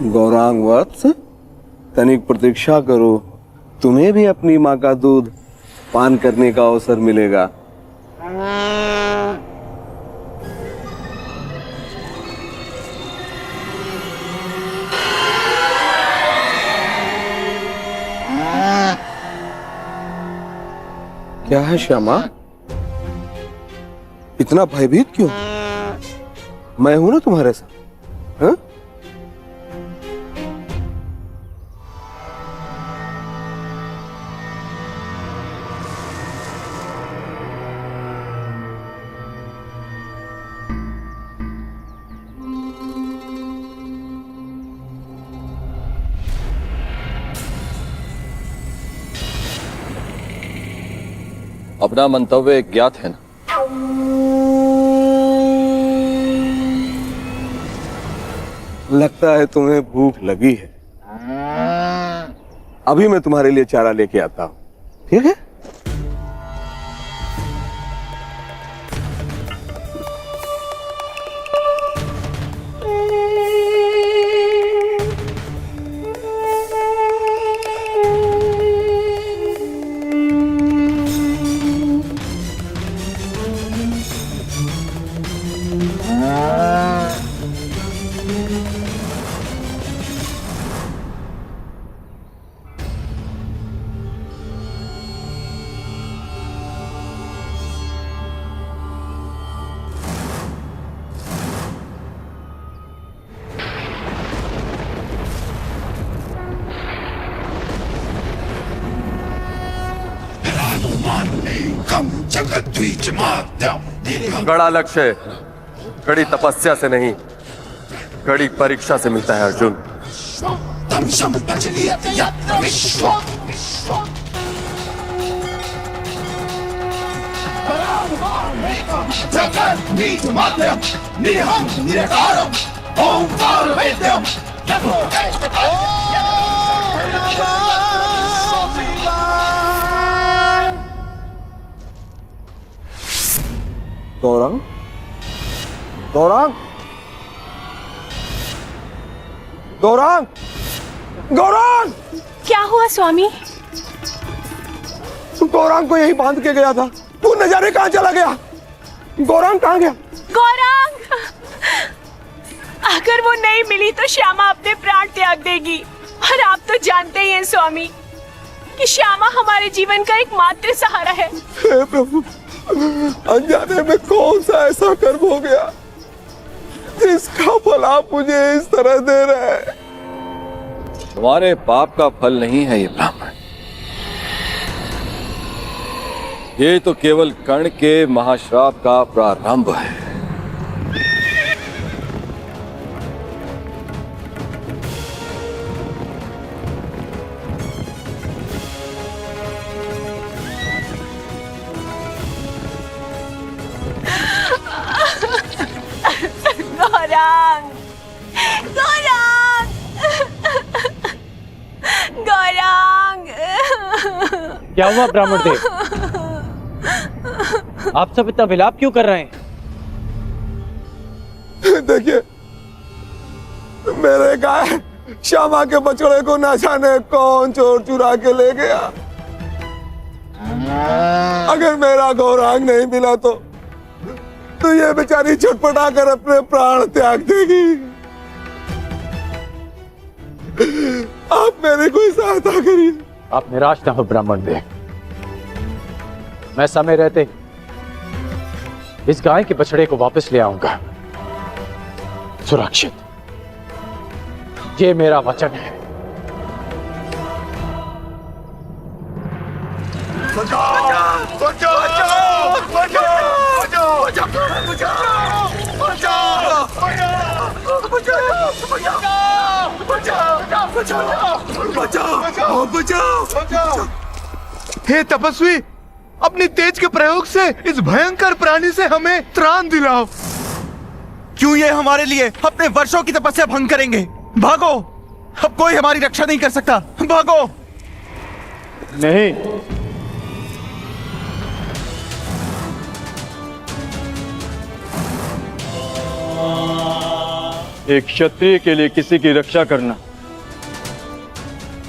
गौरांग वत्स, तनिक प्रतीक्षा करो, तुम्हें भी अपनी माँ का दूध पान करने का अवसर मिलेगा। क्या है श्यामा, इतना भयभीत क्यों? मैं हूं ना तुम्हारे साथ। हाँ? अपना मंतव्य ज्ञात है ना? लगता है तुम्हें भूख लगी है। अभी मैं तुम्हारे लिए चारा लेके आता हूं, ठीक है? कड़ा लक्ष्य कड़ी तपस्या से नहीं, कड़ी परीक्षा से मिलता है अर्जुन। गौरांग, गौरांग, गौरांग, गौरांग! क्या हुआ स्वामी? गौरांग को यही बांध के गया था, तू न जाने कहां चला गया। गौरांग कहां गया? गौरांग! अगर वो नहीं मिली तो श्यामा अपने प्राण त्याग देगी, और आप तो जानते ही हैं स्वामी कि श्यामा हमारे जीवन का एकमात्र सहारा है। हे प्रभु, अनजाने में कौन सा ऐसा कर्म हो गया जिसका फल आप मुझे इस तरह दे रहे हैं? तुम्हारे पाप का फल नहीं है ये ब्राह्मण, ये तो केवल कर्ण के महाश्राप का प्रारंभ है। गौरांग, गौरांग, गौरांग! क्या हुआ ब्राह्मण देव? आप सब इतना विलाप क्यों कर रहे हैं? देखिए, मेरे गाय श्यामा के बछड़े को ना जाने कौन चोर चुरा के ले गया। अगर मेरा गौरांग नहीं मिला तो ये बेचारी छटपटा कर अपने प्राण त्याग देगी। आप मेरी कोई सहायता करिए। आप निराश ना हो ब्राह्मण देव, मैं समय रहते इस गाय के बछड़े को वापस ले आऊंगा सुरक्षित। ये मेरा वचन है। हे तपस्वी, अपनी तेज के प्रयोग से इस भयंकर प्राणी से हमें त्राण दिलाओ। क्यों ये हमारे लिए अपने वर्षों की तपस्या भंग करेंगे? भागो, अब कोई हमारी रक्षा नहीं कर सकता। भागो। नहीं, एक क्षत्रिय के लिए किसी की रक्षा करना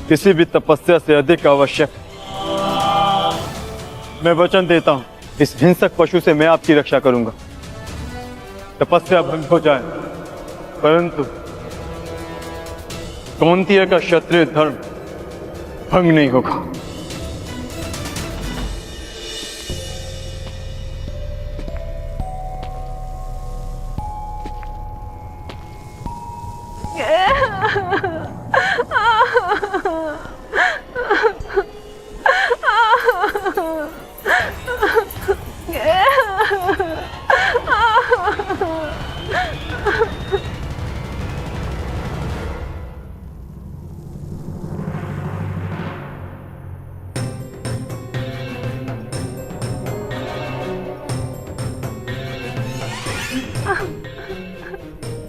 किसी भी तपस्या से अधिक आवश्यक है। मैं वचन देता हूं, इस हिंसक पशु से मैं आपकी रक्षा करूंगा। तपस्या भंग हो जाए परंतु कौंतिया का क्षत्रिय धर्म भंग नहीं होगा।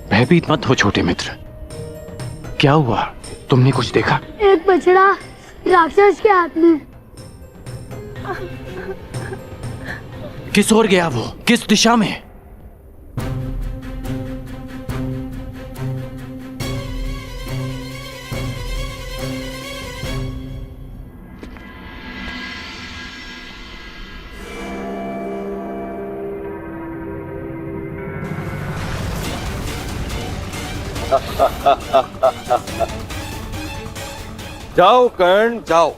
भयभीत मत हो छोटे मित्र। क्या हुआ? तुमने कुछ देखा? एक बछड़ा राक्षस के हाथ में। किस ओर गया वो? किस दिशा में? जाओ कर्ण जाओ,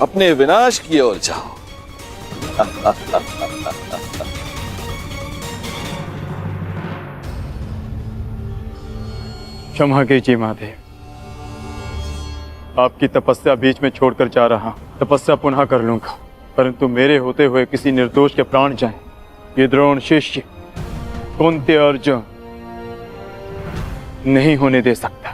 अपने विनाश की ओर जाओ। क्षमा कीजिए महादेव, आपकी तपस्या बीच में छोड़कर जा रहा हूं। तपस्या पुनः कर लूंगा, परंतु मेरे होते हुए किसी निर्दोष के प्राण जाएं, ये द्रोण शिष्य कुंती अर्जुन नहीं होने दे सकता।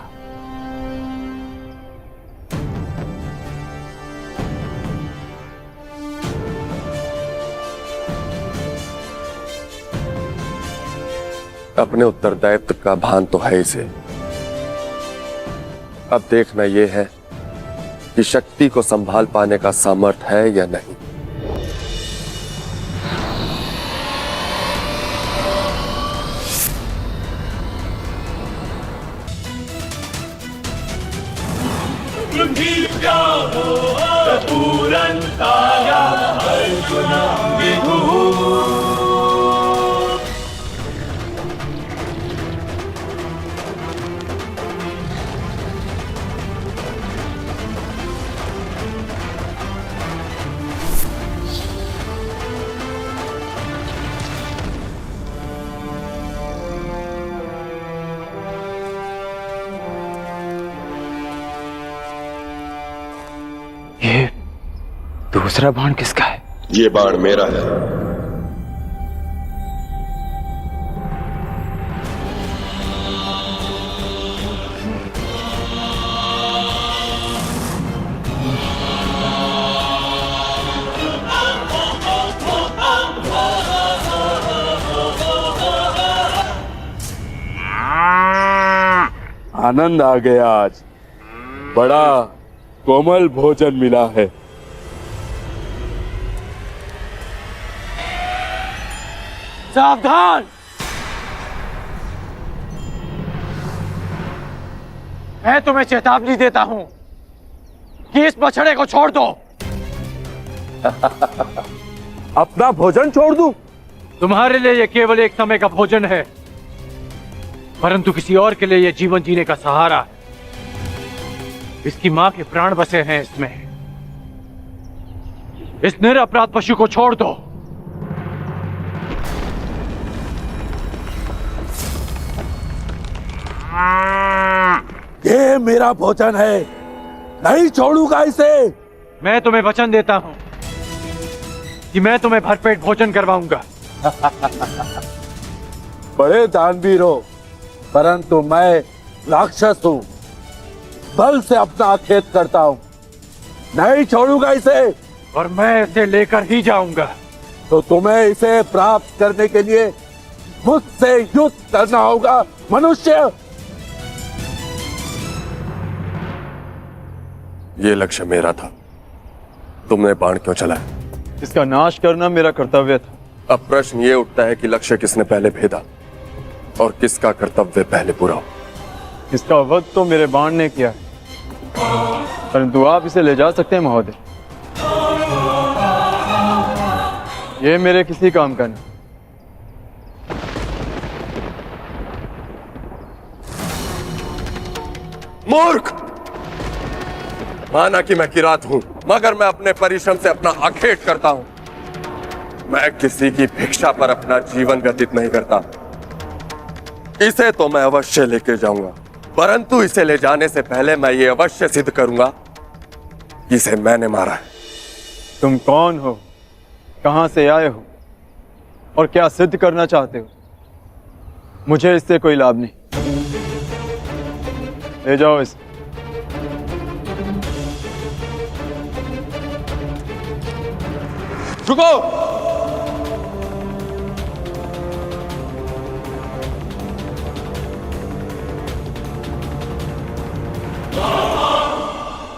अपने उत्तरदायित्व का भान तो है इसे। अब देखना यह है कि शक्ति को संभाल पाने का सामर्थ्य है या नहीं। ये दूसरा बाण किसका है? ये बाण मेरा है। आनंद आ गया, आज बड़ा कोमल भोजन मिला है। सावधान! मैं तुम्हें चेतावनी देता हूं कि इस बछड़े को छोड़ दो। अपना भोजन छोड़ दूं? तुम्हारे लिए यह केवल एक समय का भोजन है, परंतु किसी और के लिए यह जीवन जीने का सहारा है। इसकी मां के प्राण बसे हैं इसमें। इस निरपराध पशु को छोड़ दो। ये मेरा भोजन है, नहीं छोड़ूंगा इसे। मैं तुम्हें वचन देता हूं कि मैं तुम्हें भरपेट भोजन करवाऊंगा। बड़े दानवीर हो, परंतु मैं राक्षस हूं, बल से अपना खेत करता हूं, नहीं छोड़ूंगा इसे। और मैं इसे लेकर ही जाऊंगा। तो तुम्हें इसे प्राप्त करने के लिए मुझसे युद्ध करना होगा मनुष्य। ये लक्ष्य मेरा था, तुमने बाण क्यों चलाया? इसका नाश करना मेरा कर्तव्य था। अब प्रश्न ये उठता है कि लक्ष्य किसने पहले भेदा, और किसका कर्तव्य पहले पूरा हो। इसका वध तो मेरे बाण ने किया है, परंतु आप इसे ले जा सकते हैं महोदय। ये मेरे किसी काम का नहीं। मूर्ख! माना कि मैं किरात हूं, मगर मैं अपने परिश्रम से अपना आखेट करता हूं। मैं किसी की भिक्षा पर अपना जीवन व्यतीत नहीं करता। इसे तो मैं अवश्य लेके जाऊंगा, परंतु इसे ले जाने से पहले मैं ये अवश्य सिद्ध करूंगा कि इसे मैंने मारा है। तुम कौन हो, कहां से आए हो और क्या सिद्ध करना चाहते हो? मुझे इससे कोई लाभ नहीं। ले जाओ इसे। रुको!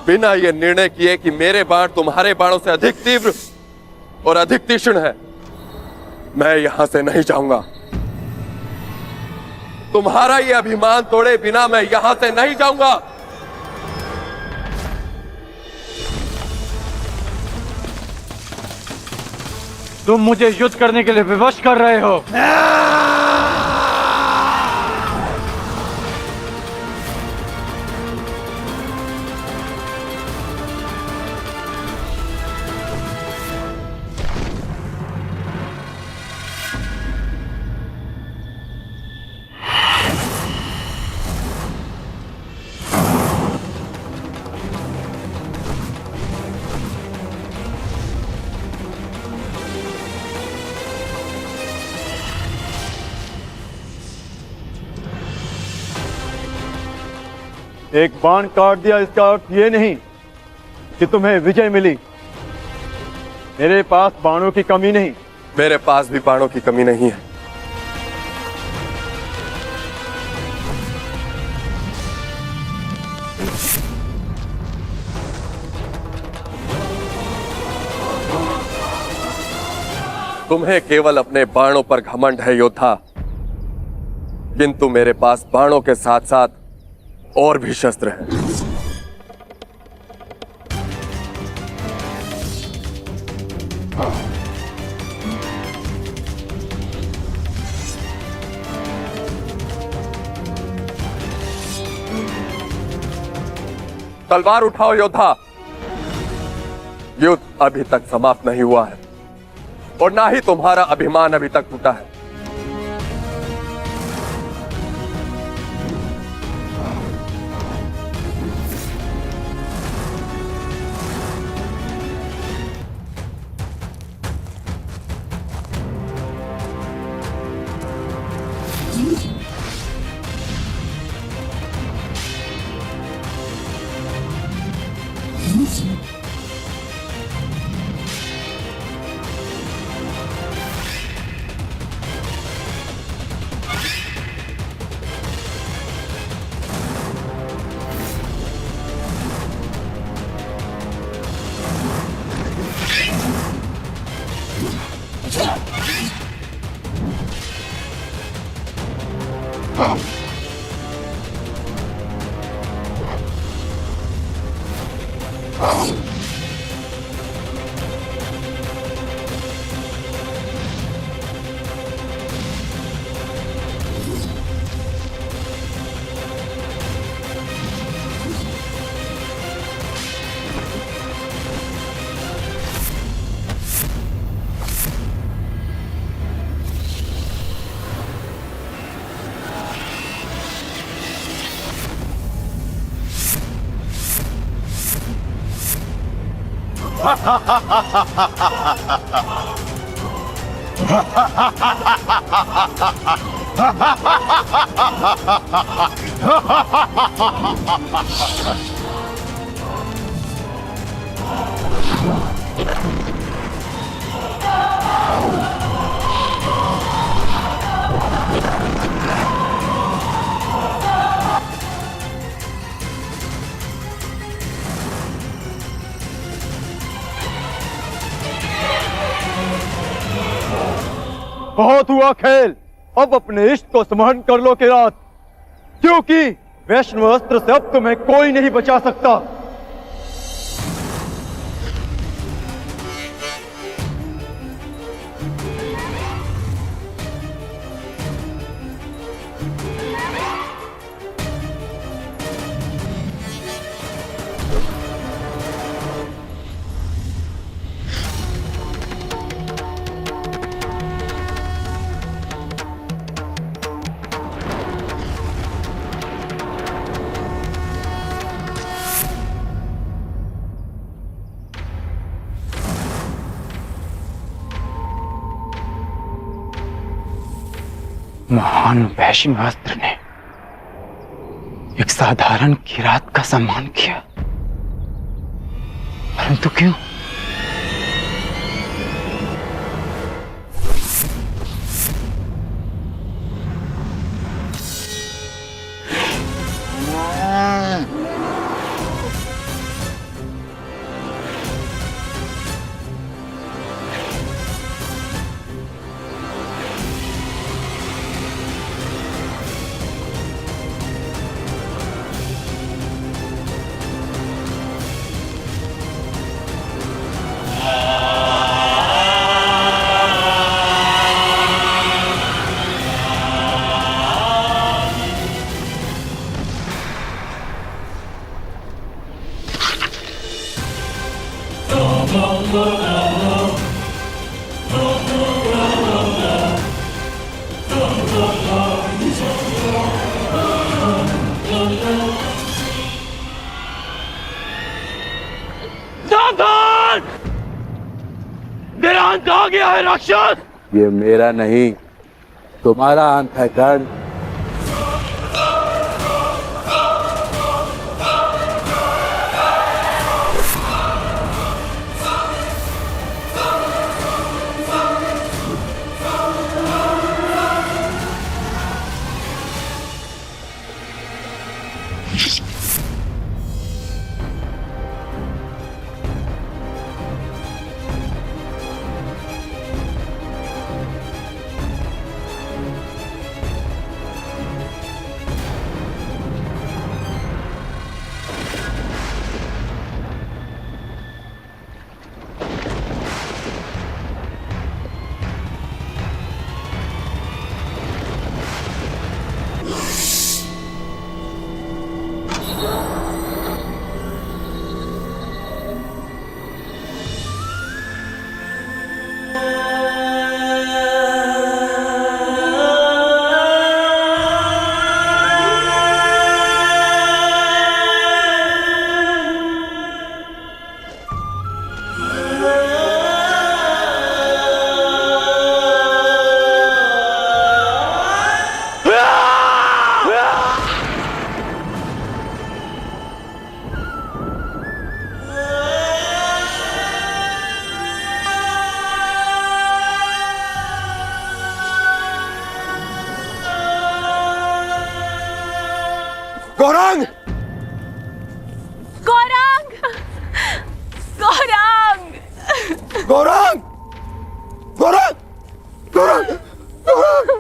बिना ये निर्णय किए कि मेरे बाण तुम्हारे बाणों से अधिक तीव्र और अधिक तीक्ष्ण है, मैं यहां से नहीं जाऊंगा। तुम्हारा ये अभिमान तोड़े बिना मैं यहां से नहीं जाऊंगा। तुम मुझे युद्ध करने के लिए विवश कर रहे हो। एक बाण काट दिया, इसका अर्थ ये नहीं कि तुम्हें विजय मिली। मेरे पास बाणों की कमी नहीं। मेरे पास भी बाणों की कमी नहीं है। तुम्हें केवल अपने बाणों पर घमंड है योद्धा, किंतु मेरे पास बाणों के साथ साथ और भी शस्त्र हैं। तलवार उठाओ योद्धा। युद्ध अभी तक समाप्त नहीं हुआ है और ना ही तुम्हारा अभिमान अभी तक टूटा है। बहुत हुआ खेल, अब अपने इष्ट को स्मरण कर लो किरात, क्योंकि वैष्णव अस्त्र से अब तुम्हें कोई नहीं बचा सकता। महान वैष्णवास्त्र ने एक साधारण किरात का सम्मान किया, परंतु क्यों? सावधान! मेरा अंत आ गया है राक्षस। ये मेरा नहीं, तुम्हारा अंत है कर्ण। गौरांग! गौरांग! गौरांग! गौरांग! गौरांग! गौरांग! गौरांग!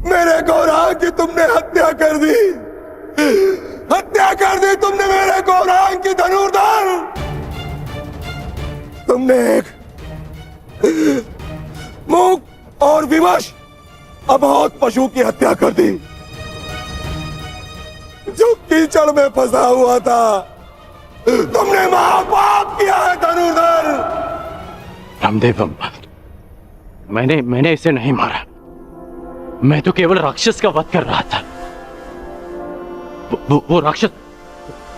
मेरे गौरांग की तुमने हत्या कर दी। हत्या कर दी तुमने मेरे गौरांग की धनुर्धर। तुमने एक मूक और विवश अबोध पशु की हत्या कर दी, जो कीचड़ में फंसा हुआ था। तुमने महापाप किया है धनुर्धर। रामदेव, मैंने इसे नहीं मारा। मैं तो केवल राक्षस का वध कर रहा था। वो राक्षस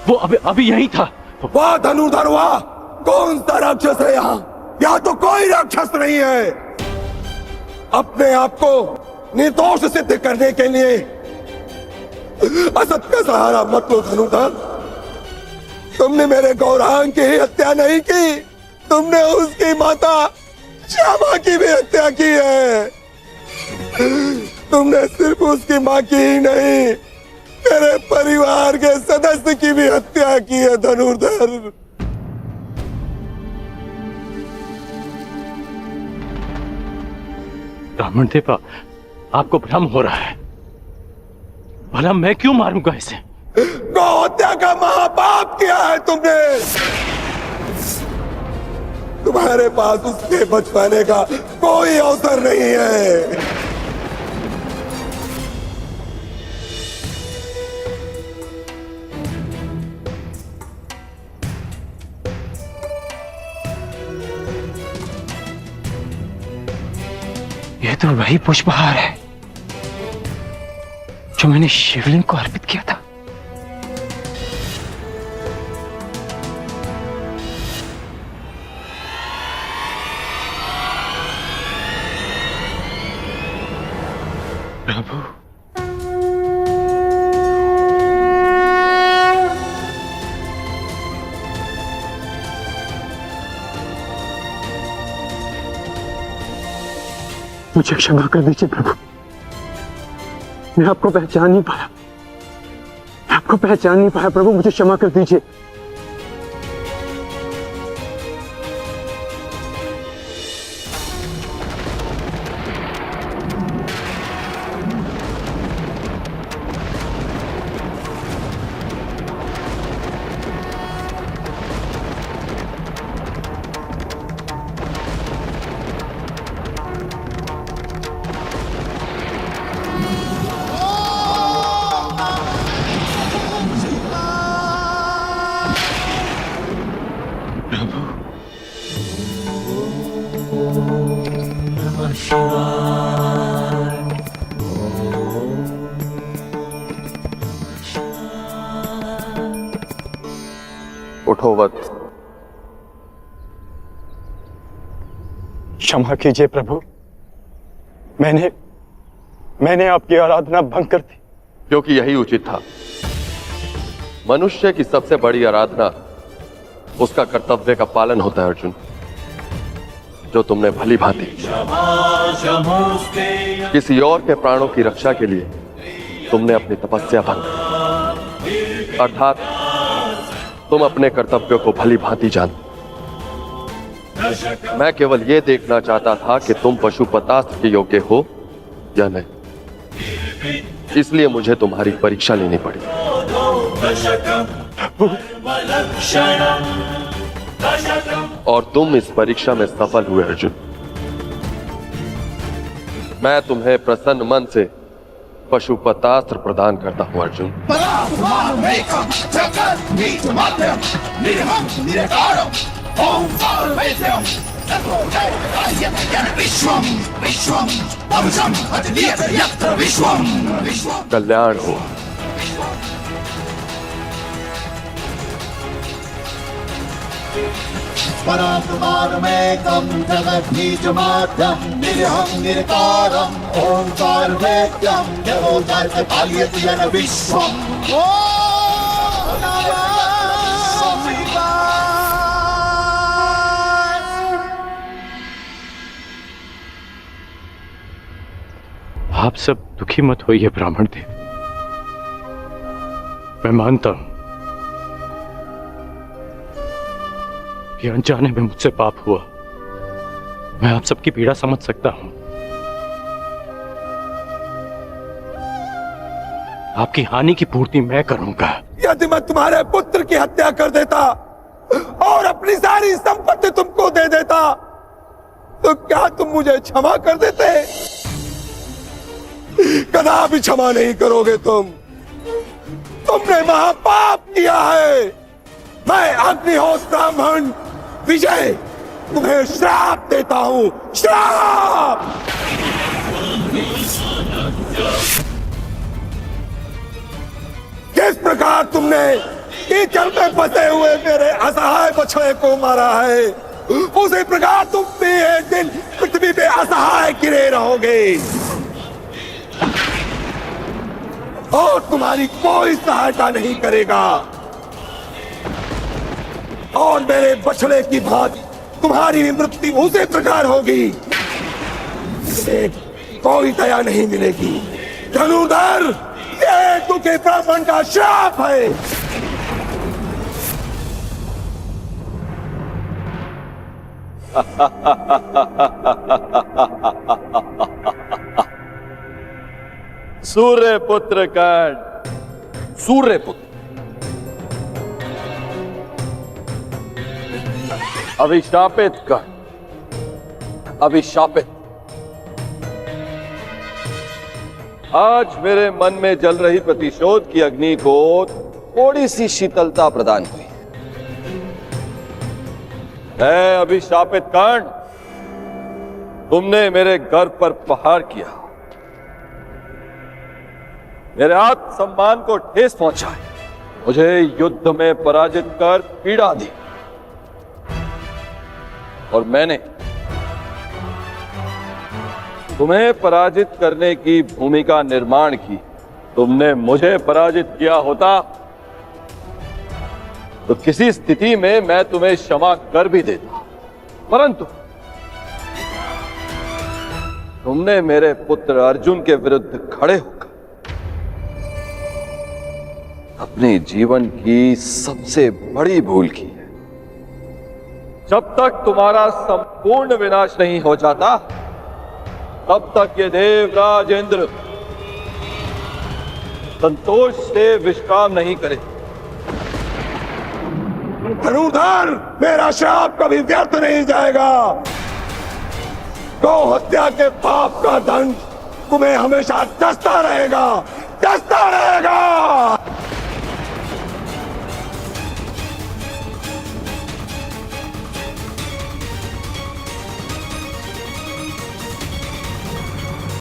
वो अभी यहीं था। वाह धनुर्धर वाह! कौन सा राक्षस है यहाँ तो कोई राक्षस नहीं है। अपने आप को निर्दोष सिद्ध करने के लिए असत का सहारा मत लो धनुर्धर। तुमने मेरे गौरांग की ही हत्या नहीं की, तुमने उसकी माता श्यामा की भी हत्या की है। तुमने सिर्फ उसकी माँ की ही नहीं, मेरे परिवार के सदस्य की भी हत्या की है धनुर्धर। ब्राह्मण देव, आपको भ्रम हो रहा है। भला मैं क्यों मारूंगा इसे? गौ हत्या का महापाप किया है तुमने। तुम्हारे पास उसके बच पाने का कोई अवसर नहीं है। ये तो वही पुष्पहार है जो मैंने शिवलिंग को अर्पित किया था। प्रभु, मुझे क्षमा कर दीजिए प्रभु। मैं आपको पहचान नहीं पाया, प्रभु, मुझे क्षमा कर दीजिए। उठो वत्स। क्षमा कीजिए प्रभु, मैंने आपकी आराधना भंग कर दी। क्योंकि यही उचित था। मनुष्य की सबसे बड़ी आराधना उसका कर्तव्य का पालन होता है अर्जुन, जो तुमने भली भांति किसी और के प्राणों की रक्षा के लिए तुमने अपनी तपस्या भंग की। अर्थात तुम अपने कर्तव्यों को भली भांति जानते। मैं केवल यह देखना चाहता था कि तुम पशुपतास्त्र के योग्य हो या नहीं, इसलिए मुझे तुम्हारी परीक्षा लेनी पड़ी। और तुम इस परीक्षा में सफल हुए अर्जुन। मैं तुम्हें प्रसन्न मन से पशुपतास्त्र प्रदान करता हूं अर्जुन। कल्याण हो। परात्मानमेकं जगद्बीजमाद्यं निरहं निरकारं ओंकार वेद्यं देवोचार से पालियति येन विश्वं। आप सब दुखी मत होइए ब्राह्मण देव। मैं मानता हूं कि अनजाने में मुझसे पाप हुआ। मैं आप सबकी पीड़ा समझ सकता हूं। आपकी हानि की पूर्ति मैं करूंगा। यदि मैं तुम्हारे पुत्र की हत्या कर देता और अपनी सारी संपत्ति तुमको दे देता, तो क्या तुम मुझे क्षमा कर देते? कदापि क्षमा नहीं करोगे तुमने महापाप किया है। मैं अग्निहोत्र ब्राह्मण विजय तुम्हें श्राप देता हूं, श्राप। किस प्रकार तुमने कीचड़ में फंसे हुए मेरे असहाय बछड़े को मारा है, उसी प्रकार तुम भी एक दिन पृथ्वी पे असहाय गिरे रहोगे और तुम्हारी कोई सहायता नहीं करेगा। और मेरे बछड़े की भांति तुम्हारी भी मृत्यु उसी प्रकार होगी। कोई दया नहीं मिलेगी। धनुर्धर, ये दुखी ब्राह्मण का श्राप है। सूर्य पुत्र कर्ण। सूर्य पुत्र, अभिशापित कर्ण। अभिशापित। आज मेरे मन में जल रही प्रतिशोध की अग्नि को थोड़ी सी शीतलता प्रदान हुई। है अभिशापित कर्ण, तुमने मेरे घर पर प्रहार किया, मेरे आत्मसम्मान को ठेस पहुंचाई, मुझे युद्ध में पराजित कर पीड़ा दी, और मैंने तुम्हें पराजित करने की भूमिका निर्माण की। तुमने मुझे पराजित किया होता तो किसी स्थिति में मैं तुम्हें क्षमा कर भी देता, परंतु तुमने मेरे पुत्र अर्जुन के विरुद्ध खड़े होकर अपने जीवन की सबसे बड़ी भूल की है। जब तक तुम्हारा संपूर्ण विनाश नहीं हो जाता, तब तक ये देवराज इंद्र संतोष से विश्राम नहीं करे। धनुर्धर, मेरा श्राप कभी व्यर्थ नहीं जाएगा। गौ हत्या के पाप का दंड तुम्हें हमेशा डसता रहेगा, डसता रहेगा।